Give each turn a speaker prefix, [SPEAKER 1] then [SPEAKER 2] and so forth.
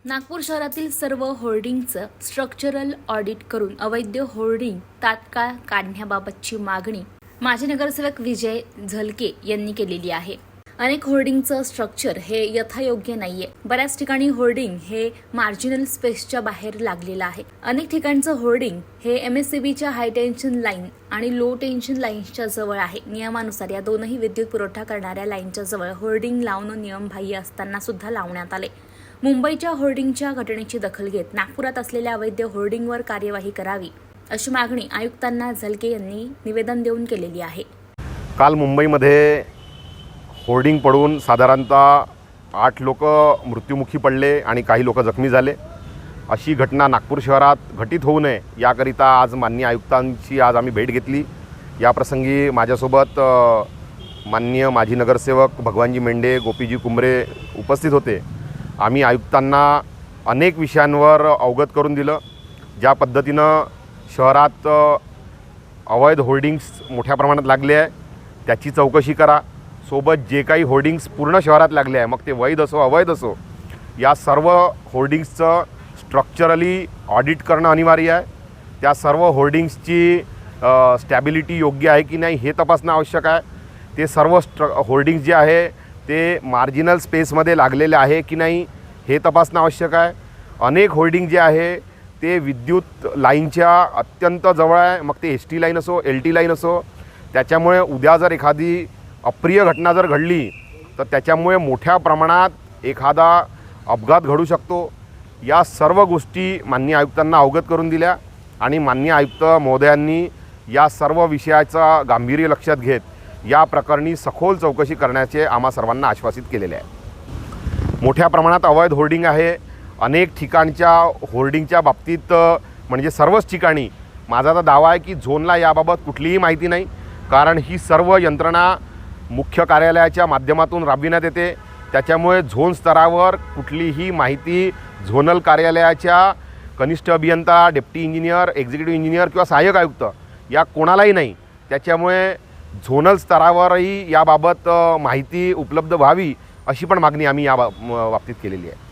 [SPEAKER 1] नागपूर शहरातील सर्व होर्डिंगचं structural audit करून अवैध होर्डिंग तात्काळ काढण्याबाबतची मागणी माजी नगरसेवक विजय झलके यांनी केलेली आहे। अनेक होर्डिंगचं स्ट्रक्चर हे यथायोग्य नाहीये। बऱ्याच ठिकाणी होर्डिंग हे मार्जिनल स्पेसच्या बाहेर लागलेलं आहे। अनेक ठिकाणचं होर्डिंग हे MSCBच्या हाय टेन्शन लाईन आणि लो टेन्शन लाईन्सच्या जवळ आहे। नियमानुसार या दोनही विद्युत पुरवठा करणाऱ्या लाईनच्या जवळ होर्डिंग लावणं नियमबाह्य असताना सुद्धा लावण्यात आले। मुंबईच्या होर्डिंगच्या घटनेची दखल घेत नागपुरात असलेल्या अवैध होर्डिंगवर कार्यवाही करावी अशी मागणी आयुक्तांना झलके यांनी निवेदन देऊन केलेली आहे।
[SPEAKER 2] काल मुंबईमध्ये होर्डिंग पडून साधारणतः 8 लोक मृत्युमुखी पडले आणि काही लोक जखमी झाले। अशी घटना नागपूर शहरात घटित होऊ नये याकरिता आज माननीय आयुक्तांची आम्ही भेट घेतली। या प्रसंगी माझ्यासोबत माननीय माजी नगरसेवक भगवानजी मेंढे, गोपीजी कुंभरे उपस्थित होते। आम्ही आयुक्तांना अनेक विषयांवर अवगत करून दिलं। ज्या पद्धतीनं शहरात अवैध होर्डिंग्स मोठ्या प्रमाणात लागले आहे त्याची चौकशी करा। सोबत जे काही होर्डिंग्स पूर्ण शहरात लागले आहे, मग ते वैध असो अवैध असो, या सर्व होर्डिंग्सचं स्ट्रक्चरली ऑडिट करणं अनिवार्य आहे। त्या सर्व होर्डिंग्सची स्टॅबिलिटी योग्य आहे की नाही हे तपासणं आवश्यक आहे। ते सर्व होर्डिंग्स जे आहे ते मार्जिनल स्पेसमध्ये लागलेले आहे की नाही हे तपासणं आवश्यक आहे। अनेक होर्डिंग जे आहे ते विद्युत लाईनच्या अत्यंत जवळ आहे, मग ते ST लाईन असो LT लाईन असो। त्याच्यामुळे उद्या जर एखादी अप्रिय घटना जर घडली तर त्याच्यामुळे मोठ्या प्रमाणात एखादा अपघात घडू शकतो। या सर्व गोष्टी माननीय आयुक्तांना अवगत करून दिल्या आणि माननीय आयुक्त महोदयांनी या सर्व विषयाचं गांभीर्य लक्षात घेत या प्रकरणी सखोल चौकशी करण्याचे आम्हा सर्वांना आश्वासित केलेले आहे। मोठ्या प्रमाणात अवैध होर्डिंग आहे। अनेक ठिकाणच्या होर्डिंगच्या बाबतीत म्हणजे सर्वच ठिकाणी माझा तर दावा आहे की झोनला याबाबत कुठलीही माहिती नाही, कारण ही सर्व यंत्रणा मुख्य कार्यालयाच्या माध्यमातून राबविण्यात येते। त्याच्यामुळे झोन स्तरावर कुठलीही माहिती झोनल कार्यालयाच्या कनिष्ठ अभियंता, डेप्टी इंजिनियर, एक्झिक्युटिव्ह इंजिनियर किंवा सहाय्यक आयुक्त या कोणालाही नाही। त्याच्यामुळे झोनल स्तरावरही याबाबत माहिती उपलब्ध व्हावी अशी पण मागणी आम्ही या बाबतीत केलेली आहे।